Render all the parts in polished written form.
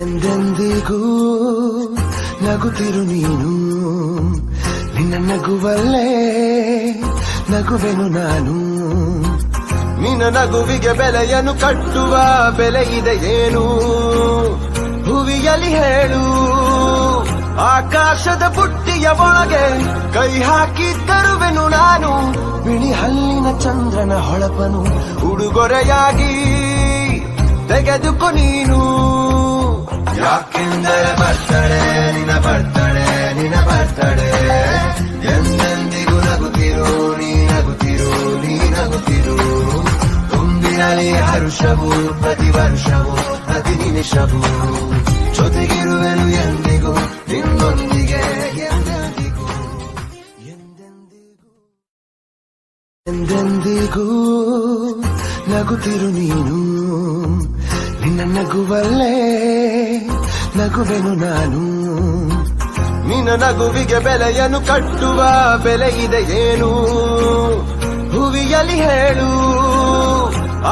ಎಂದೆಂದಿಗೂ ನಗುತ್ತಿರು ನೀನು, ನಿನ್ನ ನಗುವಲ್ಲೇ ನಗುವೆನು ನಾನು. ನಿನ್ನ ನಗುವಿಗೆ ಬೆಲೆಯನ್ನು ಕಟ್ಟುವ ಬೆಲೆ ಇದೆ ಏನು, ಭುವಿಯಲ್ಲಿ ಹೇಳು. ಆಕಾಶದ ಬುಟ್ಟಿಯ ಒಳಗೆ ಕೈ ಹಾಕಿ ತರುವೆನು ನಾನು, ಬಿಳಿ ಹಲ್ಲಿನ ಚಂದ್ರನ ಹೊಳಪನು ಉಡುಗೊರೆಯಾಗಿ ತೆಗೆದುಕೊ ನೀನು. ಯಾಕೆಂದರೆ ಬರ್ತಡೆ ನಿನ್ನ ಬರ್ತಡೆ, ನಿನ್ನ ಬರ್ತಡೆ. ಎಂದೆಂದಿಗೂ ನಗುತ್ತಿರು ನೀ ನಗುತ್ತಿರು, ನೀ ನಗುತ್ತಿರು. ತುಂಬಿರಲಿ ಹರುಷವು ಪ್ರತಿ ವರ್ಷವೂ ಪ್ರತಿ ನಿಮಿಷವೂ, ಜೊತೆಗಿರುವೆನು ಎಂದಿಗೂ ನಿನ್ನೊಂದಿಗೆ ಎಂದೆಂದಿಗೂ. ಎಂದೆಂದಿಗೂ ಎಂದೆಂದಿಗೂ ನಗುತ್ತಿರು ನೀನು, ನಿನ್ನ ನಗುವಲ್ಲೇ ನಗುವೆನು ನಾನು. ನಿನ್ನ ನಗುವಿಗೆ ಬೆಲೆಯನ್ನು ಕಟ್ಟುವ ಬೆಲೆ ಇದೆ ಏನು, ಭುವಿಯಲ್ಲಿ ಹೇಳು.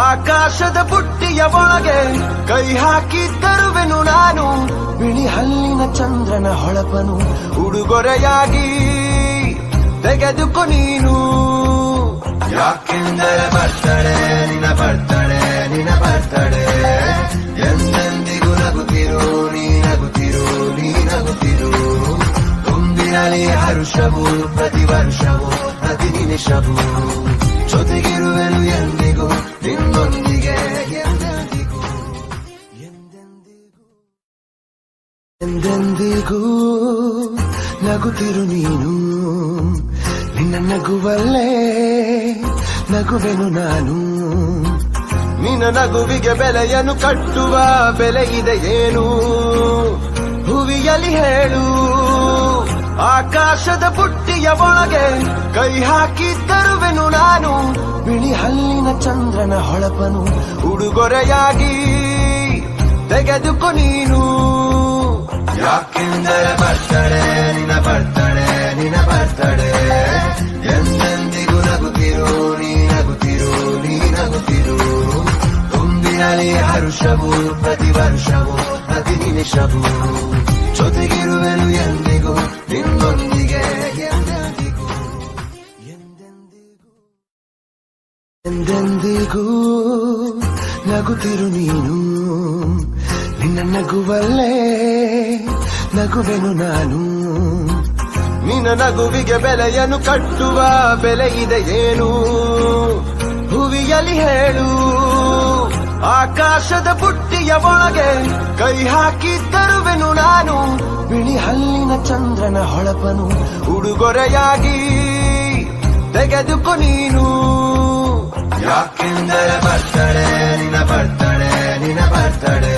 ಆಕಾಶದ ಬುಟ್ಟಿಯ ಒಳಗೆ ಕೈ ಹಾಕಿ ತರುವೆನು ನಾನು, ಬಿಳಿ ಹಲ್ಲಿನ ಚಂದ್ರನ ಹೊಳಪನು ಉಡುಗೊರೆಯಾಗಿ ತೆಗೆದುಕೊ ನೀನು. ಯಾಕೆಂದರೆ ಬರ್ತಡೆ ನಿನ್ನ ಬರ್ತಡೆ, ನಿನ್ನ ಬರ್ತಡೆ. ಎಂದೆಂದಿಗೂ ನಗುತ್ತಿರು ನೀ ನಗುತ್ತಿರು, ನೀ ನಗುತ್ತಿರು. ತುಂಬಿರಲಿ ಹರುಷವು ಪ್ರತಿ ವರ್ಷವೂ ಪ್ರತಿ ನಿಮಿಷವೂ, ಜೊತೆಗಿರುವೆನು ಎಂದಿಗೂ ನಿನ್ನೊಂದಿಗೆ ಎಂದೆಂದಿಗೂ. ಎಂದೆಂದಿಗೂ ಎಂದೆಂದಿಗೂ ನಗುತ್ತಿರು ನೀನು, ನಿನ್ನ ನಗುವಲ್ಲೇ ನಗುವೆನು ನಾನು. ನಿನ್ನ ನಗುವಿಗೆ ಬೆಲೆಯನ್ನು ಕಟ್ಟುವ ಬೆಲೆ ಇದೆ ಏನು, ಭುವಿಯಲ್ಲಿ ಹೇಳು. ಆಕಾಶದ ಬುಟ್ಟಿಯ ಒಳಗೆ ಕೈ ಹಾಕಿ ತರುವೆನು ನಾನು, ಬಿಳಿ ಹಲ್ಲಿನ ಚಂದ್ರನ ಹೊಳಪನು ಉಡುಗೊರೆಯಾಗಿ ತೆಗೆದುಕೊ ನೀನು. ಯಾಕೆಂದರೆ ಬರ್ತಡೆ ನಿನ್ನ ಬರ್ತಡೆ, ನಿನ್ನ ಬರ್ತಡೆ. ಎಂದೆಂದಿಗೂ ನಗುತ್ತಿರು ನೀ ನಗುತ್ತಿರು, ನೀ ನಗುತ್ತಿರು. ತುಂಬಿರಲಿ ಹರುಷವು ಪ್ರತಿ ವರ್ಷವೂ ಪ್ರತಿ ನಿಮಿಷವೂ, ಜೊತೆಗಿರುವೆನು ಎಂದಿಗೂ ನಿನ್ನೊಂದಿಗೆ ಎಂದೆಂದಿಗೂ. ಎಂದೆಂದಿಗೂ ಎಂದೆಂದಿಗೂ ನಗುತ್ತಿರು ನೀನು, ನಿನ್ನ ನಗುವಲ್ಲೇ ನಗುವೆನು ನಾನು. ನಿನ್ನ ನಗುವಿಗೆ ಬೆಲೆಯನ್ನು ಕಟ್ಟುವ ಬೆಲೆ ಇದೆ ಏನು, ಭುವಿಯಲ್ಲಿ ಹೇಳು. ಆಕಾಶದ ಬುಟ್ಟಿಯ ಒಳಗೆ ಕೈ ಹಾಕಿ ತರುವೆನು ನಾನು, ಬಿಳಿ ಹಲ್ಲಿನ ಚಂದ್ರನ ಹೊಳಪನು ಉಡುಗೊರೆಯಾಗಿ ತೆಗೆದುಕೊ ನೀನು. ಯಾಕೆಂದರೆ ಬರ್ತಡೆ ನಿನ್ನ ಬರ್ತಡೆ, ನಿನ್ನ ಬರ್ತಡೆ.